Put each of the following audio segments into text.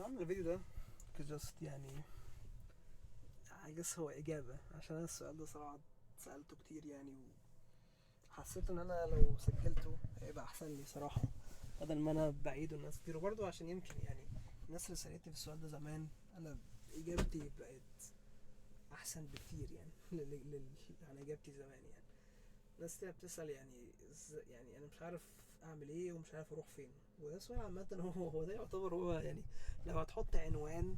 عامل الفيديو ده جاست يعني هو إجابة عشان أنا السؤال ده صراحة سألته كتير يعني، وحسيت إن أنا لو سجلته هيبقى أحسن لي صراحة، بدل ما أنا بعيده الناس كتير. وبرضه عشان يمكن يعني الناس اللي سألتني في السؤال ده زمان أنا إجابتي بقت أحسن بكتير يعني عن إجابتي زمان يعني. ناس كتير بتسأل يعني يعني أنا مش عارف أعمل إيه ومش عارف أروح فين. وده سؤال عامة هو ده يعتبر هو يعني لو هتحط عنوان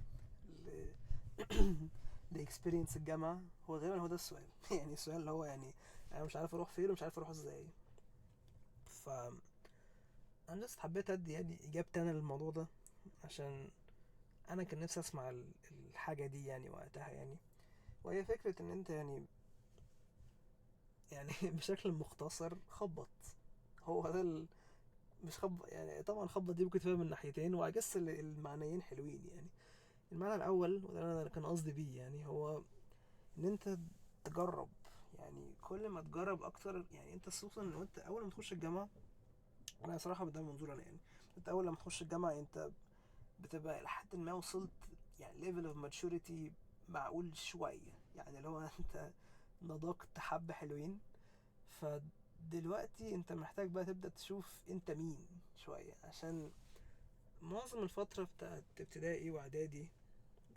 لاكسبيرينس الجامعة، هو غالبا هو ده السؤال يعني السؤال اللي هو يعني انا مش عارف اروح فين ومش عارف اروح ازاي. ف انا just حبيت ادي يعني اجابتي انا للموضوع ده، عشان انا كان نفسي اسمع الحاجة دي يعني وقتها يعني. وهي فكرة ان انت يعني بشكل مختصر خبط. هو ده مش خبط يعني، طبعا خبط دي ممكن تفهم من ناحيتين، واجس المعنيين حلوين يعني. المعنى الاول وده اللي انا كان قصدي بيه يعني هو ان انت تجرب. يعني كل ما تجرب اكتر يعني انت خصوصا ان انت اول ما تخش الجامعه، انا صراحه ده منظور انا يعني، انت اول لما تخش الجامعه انت بتبقى لحد ما وصلت يعني ليفل اوف ماتشوريتي معقول شويه، يعني اللي هو انت نضجت حبه حلوين. فدلوقتي انت محتاج بقى تبدا تشوف انت مين شويه، عشان معظم الفتره بتاعت ابتدائي واعدادي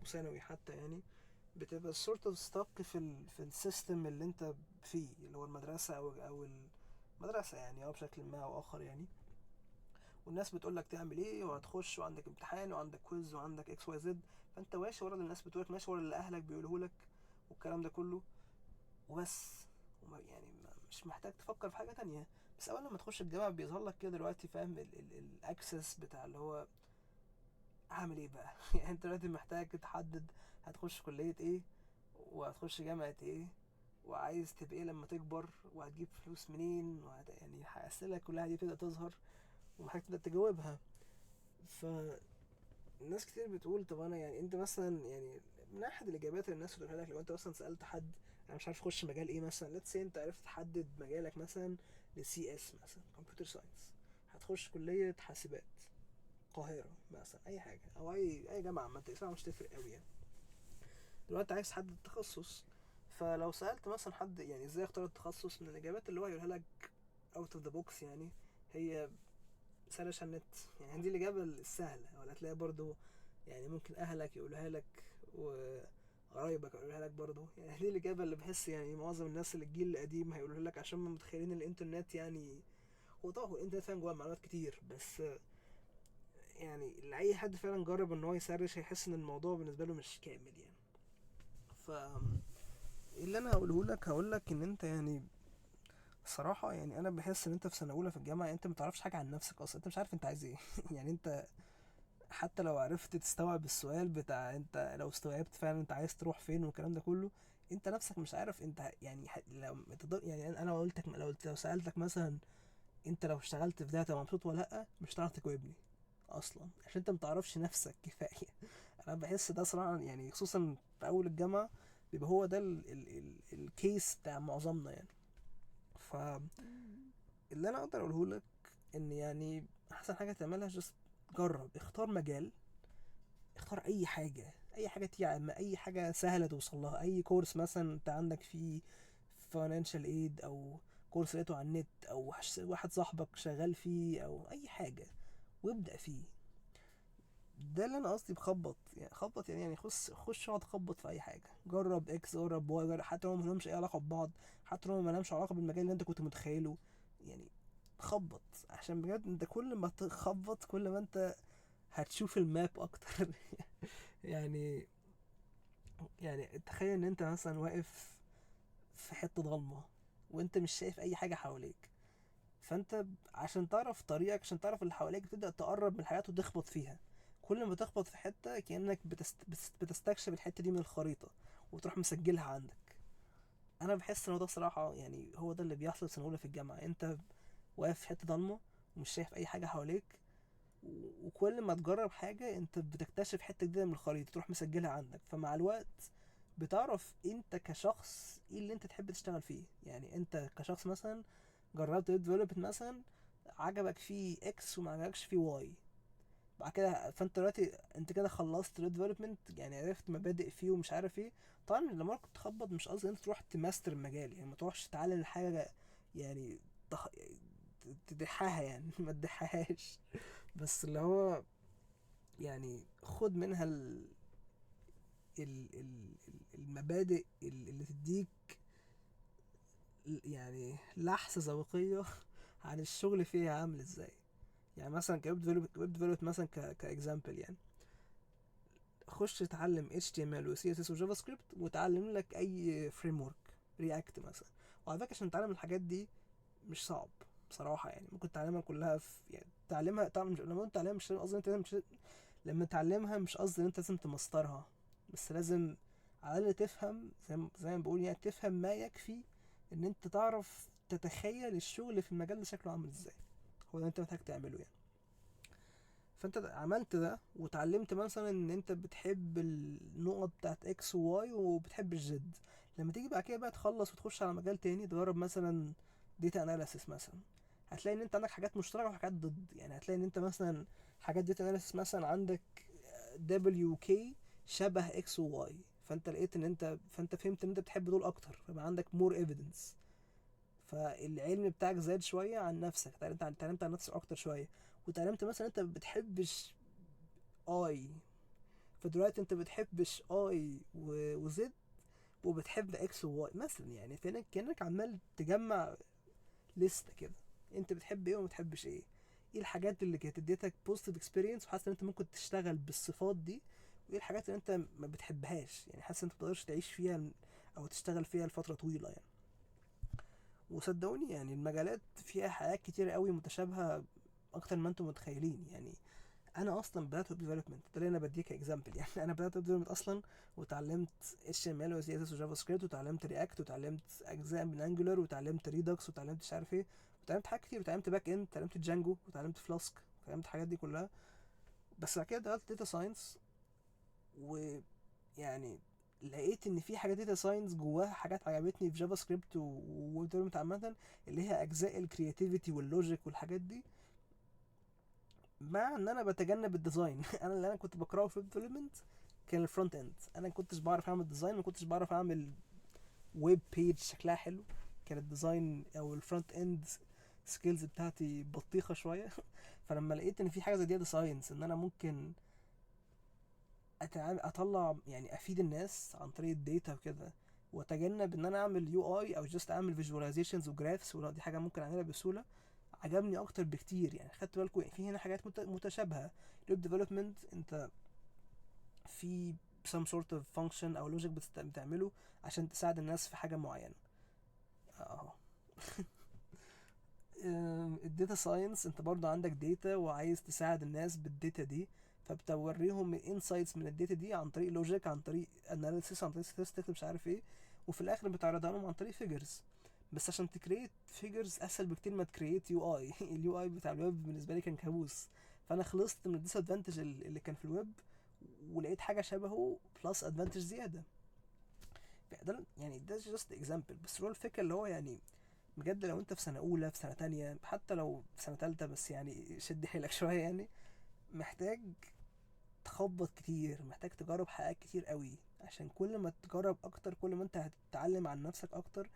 وثانوي حتى يعني بتبقى sort of stuck في السيستم اللي انت فيه، اللي هو المدرسة او المدرسة يعني، او بشكل ما او اخر يعني. والناس بتقول لك تعمل ايه وهتخش وعندك امتحان وعندك كويز وعندك اكس واي زد، فانت ماشي ورا اللي الناس بتقولك، ماشي ورا اللي اهلك بيقوله لك والكلام ده كله وبس. يعني مش محتاج تفكر في حاجة تانية. بس اول لما تخش الجامعة بيظهر لك كده دلوقتي، فاهم الاكسس بتاع اللي هو اعمل ايه بقى يعني انت دلوقتي محتاج تحدد هتخش كلية ايه وهتخش جامعة ايه وعايز تبقى ايه لما تكبر وهتجيب فلوس منين يعني الأسئلة كلها دي تبدأ تظهر ومحتاج تبدأ تجاوبها. فالناس كتير بتقول طب انا يعني انت مثلا يعني من احد الاجابات اللي الناس بتقولها لك لو انت مثلا سألت حد انا مش عارف اخش مجال ايه مثلا، let's say انت عرفت تحدد مجالك مثلا لسي اس مثلا كمبيوتر ساينس، هتخش كلية حاسبات القاهرة مثلا اي حاجة او اي جامعة عامة اسمها مش تفرق قوي يعني. دلوقتي عايز تحدد التخصص، فلو سألت مثلا حد يعني ازاي اختار التخصص، من الإجابات اللي هو يقولها لك out of the box يعني هي سرش على النت. يعني دي الإجابة السهلة. ولا تلاقي برضو يعني ممكن أهلك يقولها لك وقرايبك يقولها لك برضو، يعني دي الإجابة اللي بحس يعني معظم الناس اللي الجيل القديم هيقولها لك، عشان ما متخيلين الإنترنت يعني. هو طبعا هو الإنترنت فعلا جواه معلومات كتير، بس يعني لأي حد فعلا جرب إن هو يسرش هيحس إن الموضوع بالنسبة له مش كامل يعني. ف اللي انا هقوله لك ان انت يعني صراحة يعني انا بحس ان انت في سنة اولى في الجامعة انت متعرفش حاجة عن نفسك اصلا، انت مش عارف انت عايز ايه يعني انت حتى لو عرفت تستوعب السؤال بتاع انت لو استوعبت فعلا انت عايز تروح فين والكلام ده كله، انت نفسك مش عارف انت يعني لو تقدر يعني انا لو سألتك مثلا انت لو اشتغلت في ده هتبقى مبسوط ولا لا، مش هتعرف تجاوبني اصلا عشان انت متعرفش نفسك كفاية. انا بحس ده صراحة يعني خصوصا في اول الجامعة بيبقى هو ده الكيس بتاع معظمنا يعني. فاللي انا اقدر اقوله لك ان يعني احسن حاجه تعملها جست جرب، اختار مجال، اختار اي حاجه، اي حاجه تيجي اي حاجه سهله توصل لها، اي كورس مثلا انت عندك فيه فاينانشال ايد او كورس لقيته على النت او واحد صاحبك شغال فيه او اي حاجه وابدا فيه. ده اللي انا قصدي بخبط يعني، خبط يعني خش اقعد خبط في اي حاجه، جرب اكس جرب واي جرب، حتى لو ملهمش اي علاقه ببعض، حتى لو ملهمش علاقه بالمجال اللي انت كنت متخيله يعني. خبط عشان بجد انت كل ما تخبط كل ما انت هتشوف الماب اكتر يعني. يعني تخيل ان انت مثلا واقف في حته ضلمه وانت مش شايف اي حاجه حواليك، فانت عشان تعرف طريقك عشان تعرف اللي حواليك بتبدأ تقرب من الحاجات وتخبط فيها. كل ما تخبط في حتة كأنك بتستكشف الحتة دي من الخريطة وتروح مسجلها عندك. انا بحس ان هو ده صراحة يعني هو ده اللي بيحصل سنة اولى في الجامعة، انت واقف في حتة ضلمة ومش شايف اي حاجة حواليك، وكل ما تجرب حاجة انت بتكتشف حتة جديدة من الخريطة تروح مسجلها عندك. فمع الوقت بتعرف انت كشخص ايه اللي انت تحب تشتغل فيه. يعني انت كشخص مثلا جربت ويب ديفلوبمنت مثلا، عجبك فيه اكس وما عجبكش فيه واي، بعد كده فانت دلوقتي انت كده خلصت ديفلوبمنت، يعني عرفت مبادئ فيه ومش عارف ايه. طبعا لما كنت تخبط مش قصدي انت تروح تماستر المجال، يعني ما تروحش تتعلم الحاجه يعني تدحها يعني ما تدحهاش، بس اللي هو يعني خد منها المبادئ اللي تديك يعني لحظة ذوقية عن الشغل فيها عامل ازاي. يعني مثلا ويب ديفلوبمنت مثلا كاكزامبل يعني، خش اتعلم HTML و CSS و جافا سكريبت وتعلم لك اي فريم ورك، رياكت مثلا. وعلى فكرة عشان تتعلم الحاجات دي مش صعب بصراحة، يعني ممكن تعلمها كلها في يعني تعلمها طبعا لما انت تعلمها مش قصدي انت مش لما تعلمها مش قصدي ان انت لازم تمسطرها، بس لازم على الاقل تفهم زي ما بقول يعني تفهم ما يكفي ان انت تعرف تتخيل الشغل في المجال ده شكله عامل ازاي، هو ده انت محتاج تعمله يعني. فانت عملت ده وتعلمت مثلا ان انت بتحب النقط بتاعت اكس وواي وبتحب الزد. لما تيجي بعد كده بقى تخلص وتخش على مجال تاني تجرب مثلا ديتا اناليسيس مثلا، هتلاقي ان انت عندك حاجات مشتركه وحاجات ضد. يعني هتلاقي ان انت مثلا حاجات ديتا اناليسيس مثلا عندك دبليو كي شبه اكس وواي، فانت لقيت ان انت فانت فهمت ان انت بتحب دول اكتر، فبقى عندك مور ايفيدنس، فالعلم بتاعك زاد شويه عن نفسك، اتعلمت عن نفسك اكتر شويه. وتعلمت مثلا انت بتحبش اي، فدلوقتي انت بتحبش اي وزد وبتحب اكس وواي مثلا، يعني كأنك عمال تجمع لستة كده، انت بتحب ايه وما بتحبش ايه، ايه الحاجات اللي كانت اديتك بوزيتيف اكسبيرينس وحاسس ان انت ممكن تشتغل بالصفات دي، وايه الحاجات اللي انت ما بتحبهاش يعني حاسس ان انت متقدرش تعيش فيها او تشتغل فيها لفترة طويلة يعني. وصدقوني يعني المجالات فيها حاجات كتير قوي متشابهة اكتر ما انتم متخيلين يعني. انا اصلا بدات ويب ديفلوبمنت ده اللي انا بديك اكزامبل يعني انا بدات ويب ديفلوبمنت اصلا وتعلمت HTML و CSS وجافا سكريبت وتعلمت رياكت وتعلمت اجزاء من انجولار وتعلمت ريدكس وتعلمت مش عارف ايه وتعلمت حاجات كتير وتعلمت باك اند وتعلمت جانجو وتعلمت فلاسك وتعلمت الحاجات دي كلها. بس بعد كده دخلت داتا ساينس، ويعني لقيت ان في حاجات داتا ساينس جواها حاجات عجبتني في جافا سكريبت وويب ديفلوبمنت عامه، اللي هي اجزاء الكرياتيفيتي واللوجيك والحاجات دي، مع ان انا بتجنب الديزاين انا اللي انا كنت بكرهه في الديفلوبمنت كان الفرونت اند. انا ما كنتش بعرف اعمل ديزاين، ما كنتش بعرف اعمل ويب بيج شكلها حلو، كان الديزاين او الفرونت اند سكيلز بتاعتي بطيخه شويه فلما لقيت ان في حاجه زي داتا ساينس ان انا ممكن اطلع يعني افيد الناس عن طريق الداتا وكده، واتجنب ان انا اعمل يو اي او جست اعمل فيجواليزيشنز وجرافس، ودي حاجه ممكن اعملها بسهوله، عجبني اكتر بكتير. يعني خدت بالكم يعني في هنا حاجات متشابهه. الويب ديفلوبمنت انت في some sort of function او logic بتعمله عشان تساعد الناس في حاجه معينه. اه الداتا ساينس انت برضو عندك داتا وعايز تساعد الناس بالداتا دي، فبتوريهم الانسايتس من الداتا دي عن طريق لوجيك، عن طريق اناليسيس، عن طريق statistics مش عارف ايه، وفي الاخر بتعرضها لهم عن طريق فيجرز. بس عشان تكريت فيجرز اسهل بكتير ما تكريت يو اي اليو اي بتاع الويب بالنسبه لي كان كابوس، فانا خلصت من الديس ادفانتج اللي كان في الويب ولقيت حاجه شبهه بلس ادفانتج زياده. ده يعني ده جاست اكزامبل، بس هو الفكره اللي هو يعني بجد لو انت في سنه اولى في سنه تانية حتى لو في سنه تالتة، بس يعني شد حيلك شويه يعني، محتاج تخبط كتير، محتاج تجرب حاجات كتير قوي، عشان كل ما تجرب اكتر كل ما انت هتتعلم عن نفسك اكتر،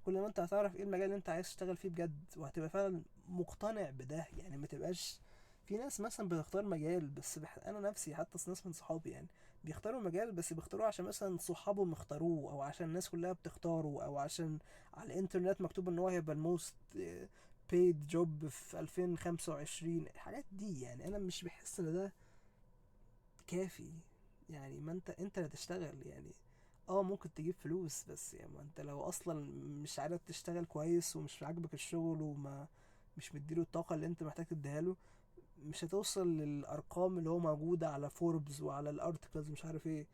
كل ما انت هتعرف ايه المجال اللي انت عايز تشتغل فيه بجد، وهتبقى فعلا مقتنع بده. يعني ما تبقاش في ناس مثلا بتختار مجال بس انا نفسي حتى ناس من صحابي يعني بيختاروا مجال بس بيختاروه عشان مثلا صحابهم اختاروه، او عشان الناس كلها بتختاره، او عشان على الانترنت مكتوب ان هو هيبقى الموست paid job في 2025 الحاجات دي. يعني انا مش بحس ان ده كافي. يعني ما انت اللي تشتغل يعني، اه ممكن تجيب فلوس، بس يعني ما انت لو اصلا مش عارف تشتغل كويس ومش عاجبك الشغل وما مش مديله الطاقة اللي انت محتاج تديها له، مش هتوصل للارقام اللي هو موجودة على فوربس وعلى الارتكلز مش عارف ايه.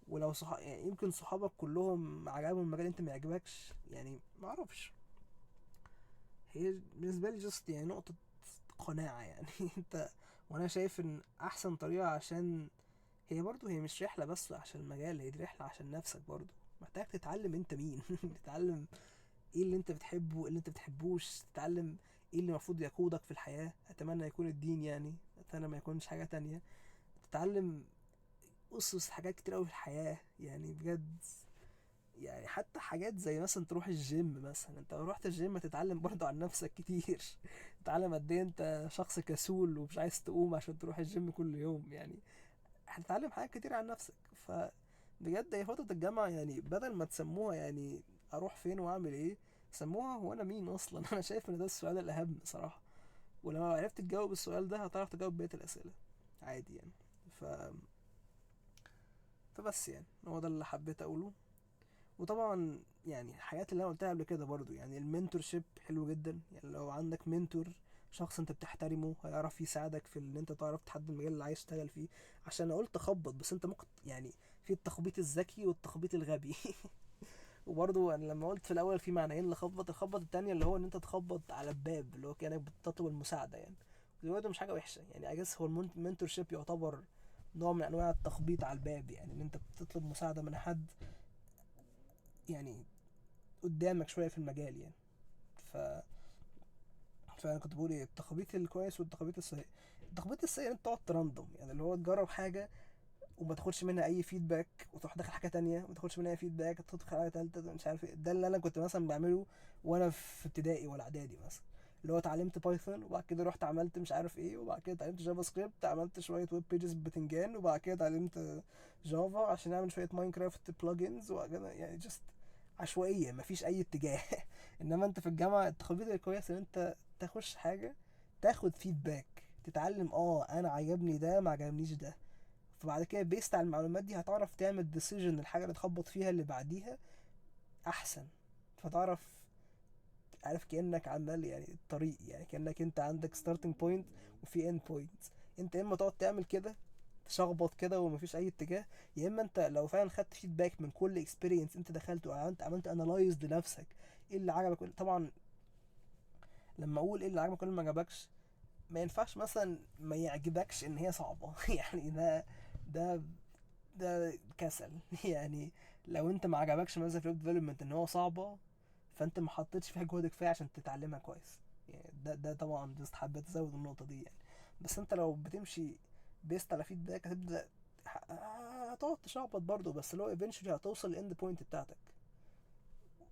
ولو يعني يمكن صحابك كلهم عجبهم المجال انت ما يعجبكش، يعني ما اعرفش. هي بالنسبة لي جست يعني نقطة قناعة يعني انت، وانا شايف ان احسن طريقة عشان هي برضو هي مش رحلة بس عشان المجال، هي دي رحلة عشان نفسك برضو، محتاج تتعلم انت مين تتعلم ايه اللي انت بتحبه، ايه اللي انت بتحبوش، تتعلم ايه اللي المفروض يقودك في الحياة. اتمنى يكون الدين يعني، بايثون ما يكونش حاجة تانية. تتعلم أسس حاجات كتير أوي في الحياة يعني بجد. يعني حتى حاجات زي مثلا تروح الجيم مثلا، انت لو رحت الجيم هتتعلم برضو عن نفسك كتير. تتعلم قد ايه انت شخص كسول ومش عايز تقوم عشان تروح الجيم كل يوم يعني. هتتعلم حاجات كتير عن نفسك. ف بجد هي فترة الجامعة يعني بدل ما تسموها يعني اروح فين واعمل ايه، سموها هو انا مين اصلا. انا شايف ان ده السؤال الاهم صراحة. ولما عرفت تجاوب السؤال ده هتعرف تجاوب بقية الاسئلة عادي يعني. ف... فبس يعني هو ده اللي حبيت اقوله. وطبعا يعني الحاجات اللي انا قلتها قبل كده برضو، يعني المنتور شيب حلو جدا. يعني لو عندك منتور، شخص انت بتحترمه، هيعرف يساعدك في ان انت تعرف تحدد المجال اللي عايز تشتغل فيه. عشان انا قلت خبط، بس انت ممكن يعني في التخبيط الذكي والتخبيط الغبي. وبرضو انا لما قلت في الاول في معنيين لخبط، الخبط التانية اللي هو ان انت تخبط على الباب، اللي هو كانك بتطلب المساعدة يعني. ودي برضو مش حاجة وحشة يعني. اجس هو المنتور شيب يعتبر نوع من انواع التخبيط على الباب، يعني ان انت بتطلب مساعدة من حد يعني قدامك شويه في المجال يعني. ف فانا كنت بقول ايه، التخبيط الكويس والتخبيط السيء. التخبيط السيء انت تقعد تراندوم، يعني اللي هو تجرب حاجه وما تاخدش منها اي فيدباك، وتروح داخل حاجه تانية وما تاخدش منها اي فيدباك، تدخل حاجه تالتة مش عارف ايه. ده اللي انا كنت مثلا بعمله وانا في ابتدائي ولا اعدادي مثلا. اللي هو اتعلمت بايثون، وبعد كده رحت عملت مش عارف ايه، وبعد كده اتعلمت جافا سكريبت، عملت شويه ويب بيجز بتنجان، وبعد كده اتعلمت جافا عشان اعمل شويه ماينكرافت بلجنز وكده يعني. جست عشوائيه مفيش اي اتجاه. انما انت في الجامعه التخبيط الكويس ان انت تخش حاجه، تاخد فيدباك، تتعلم انا عجبني ده ما عجبنيش ده. فبعد كده بيست على المعلومات دي هتعرف تعمل ديسيجن الحاجه اللي تخبط فيها اللي بعديها احسن. فتعرف، عارف كانك عمال يعني الطريق، يعني كانك انت عندك ستارتنج بوينت وفي اند بوينت. انت اما تقعد تعمل كده تشخبط كده ومفيش اي اتجاه، يا اما انت لو فعلا خدت فيدباك من كل اكسبيرينس انت دخلت وعملت انالايز لنفسك ايه اللي عجبك. طبعا لما اقول ايه اللي عجبك وايه اللي ما عجبكش، ما ينفعش مثلا ما يعجبكش ان هي صعبه. يعني ده ده كسل. يعني لو انت ما عجبكش مثلا في الويب ديفلوبمنت ان هو صعبه، فانت ما حطيتش فيها جهد كفايه عشان تتعلمها كويس يعني. ده طبعا جست حبيت ازود النقطه دي يعني. بس انت لو بتمشي بيست على فيدباك هتبدا هتقعد تشعبط برضه، بس لو eventually هتوصل للاند بوينت بتاعتك.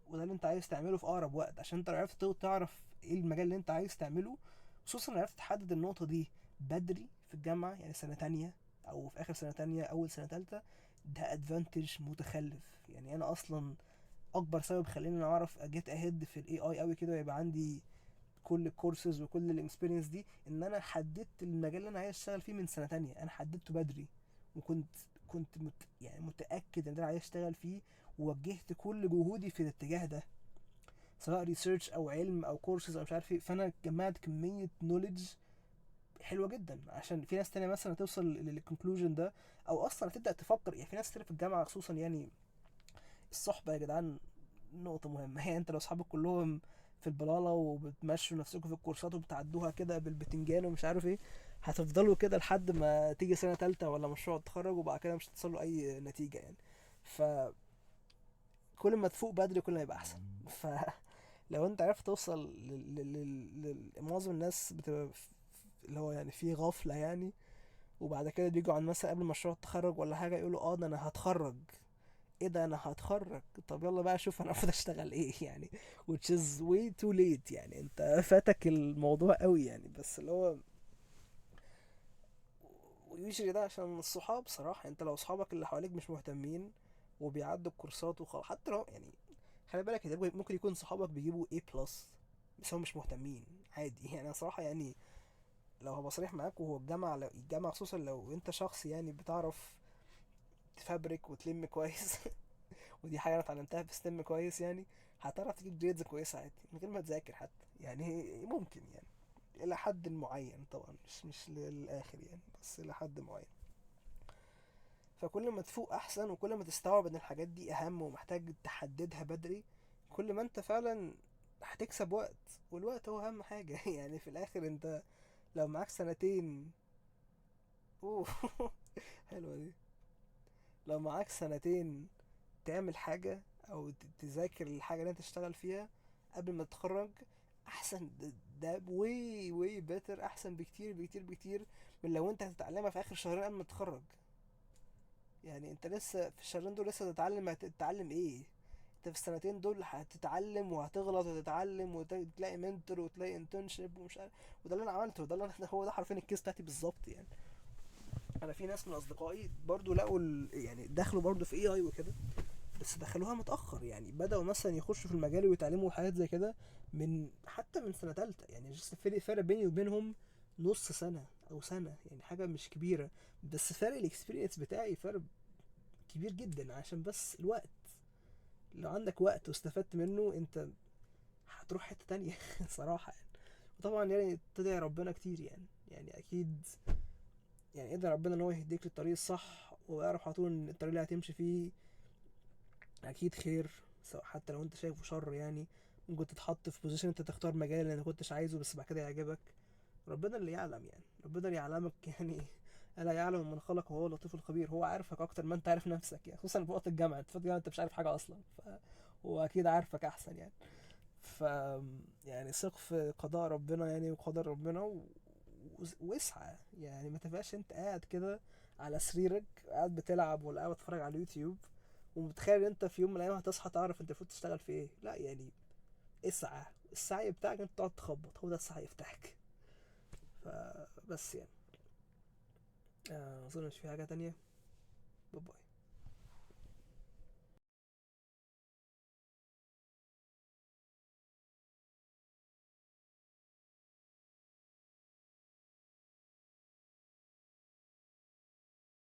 وده اللي انت عايز تعمله في اقرب وقت، عشان انت لو عرفت تعرف ايه المجال اللي انت عايز تعمله، خصوصا لو عرفت تحدد النقطه دي بدري في الجامعه، يعني سنه تانية او في اخر سنه تانية اول سنه تالتة، ده ادفانتج متخلف. يعني انا اصلا اكبر سبب خليني انا اعرف اجيت اهيد في الاي اي قوي كده ويبقى عندي كل الكورسز وكل الاكسبيرينس دي، ان انا حددت المجال اللي انا عايز اشتغل فيه من سنه تانية. انا حددته بدري، وكنت يعني متاكد ان انا عايز اشتغل فيه، ووجهت كل جهودي في الاتجاه ده، سواء ريسيرش او علم او كورسز او مش عارف ايه. فانا جمعت كميه نوليدج حلوه جدا. عشان في ناس تانية مثلا توصل للكونكلوجن ده، او اصلا تبدا تفكر. يعني في ناس كتير في الجامعه خصوصا يعني الصحبه يا جدعان نقطة مهمة. يعني انت لو اصحابك كلهم في البلالة وبتمشوا نفسكم في الكورسات وبتعدوها كده بالبتنجان ومش عارف ايه، هتفضلوا كده لحد ما تيجي سنة تالتة ولا مشروع التخرج، وبعد كده مش هتصلوا اي نتيجة يعني. فكل ما تفوق بدري كل ما يبقى احسن. فلو انت عرفت توصل معظم الناس بتبقى اللي هو يعني في غفلة يعني، وبعد كده بيجوا عن مثلا قبل مشروع التخرج ولا حاجة يقولوا ده انا هتخرج. ايه ده انا هتخرج؟ طب يلا بقى شوف انا المفروض اشتغل ايه يعني. which is way too late يعني. انت فاتك الموضوع قوي يعني. بس اللي هو يجري ده عشان الصحاب صراحة. انت لو صحابك اللي حواليك مش مهتمين وبيعدوا الكورسات وخلاص، حتى لو يعني خلي بالك ده ممكن يكون صحابك بيجيبوا A بلس بس هم مش مهتمين عادي. يعني انا صراحة يعني لو هبقى صريح معاك، وهو الجامعة الجامعة خصوصا لو انت شخص يعني بتعرف تفبرك وتلم كويس، ودي حاجة أنا اتعلمتها في ستيم كويس يعني، هتعرف تجيب جريدز كويسة عادي من غير ما تذاكر حتى يعني. ممكن يعني إلى حد معين طبعا، مش للآخر يعني، بس إلى حد معين. فكل ما تفوق أحسن، وكل ما تستوعب إن الحاجات دي أهم ومحتاج تحددها بدري، كل ما أنت فعلا هتكسب وقت. والوقت هو أهم حاجة. يعني في الآخر أنت لو معاك سنتين، أوه. حلوة دي. لو معاك سنتين تعمل حاجة او تذاكر الحاجة اللي انت تشتغل فيها قبل ما تتخرج، احسن. ده واي بيتر، احسن بكتير بكتير بكتير من لو انت هتتعلمها في اخر شهرين قبل ما تتخرج. يعني انت لسه في الشهرين دول لسه هتتعلم، هتتعلم ايه؟ انت في السنتين دول هتتعلم وهتغلط وتتعلم وتلاقي منتور وتلاقي انترنشيب ومش عارف. وده اللي انا عملته، ده اللي انا هو ده حرفيا الكيس بتاعتي بالظبط يعني. انا في ناس من اصدقائي برضو لقوا يعني دخلوا برضو في اي وكده، بس دخلوها متأخر. يعني بدأوا مثلا يخشوا في المجال ويتعلموا حاجات زي كده من حتى من سنة تالتة. يعني جست فرق بيني وبينهم نص سنة أو سنة، يعني حاجة مش كبيرة. بس فرق الاكسبيرينس بتاعي فرق كبير جدا، عشان بس الوقت. لو عندك وقت واستفدت منه انت هتروح حتة تانية صراحة يعني. وطبعا يعني تدعي ربنا كتير يعني، يعني أكيد. يعني ادعي ربنا ان هو يهديك للطريق الصح، ويعرف على طول ان الطريق اللي هتمشي فيه اكيد خير. سواء حتى لو انت شايفه شر يعني، ممكن تتحط في بوزيشن انت تختار مجال اللي انا كنتش عايزه بس بعد كده يعجبك. ربنا اللي يعلم يعني، ربنا اللي يعلمك يعني. الا يعلم من خلق وهو اللطيف الخبير. هو عارفك اكتر ما انت عارف نفسك يعني، خصوصا في وقت الجامعه. انت في وقت الجامعه انت مش عارف حاجه اصلا، هو اكيد عارفك احسن يعني. ف يعني ثق في قضاء ربنا يعني وقدر ربنا واسعى يعني. ما تبقاش انت قاعد كده على سريرك قاعد بتلعب ولا قاعد بتتفرج على اليوتيوب ومتخيل ان انت في يوم من الايام هتصحى تعرف انت المفروض تشتغل في ايه. لا يعني، اسعى. السعي بتاعك انت تقعد تخبط، هو ده السعي بتاعك. فبس يعني، اظن مش في حاجة تانية. باي باي.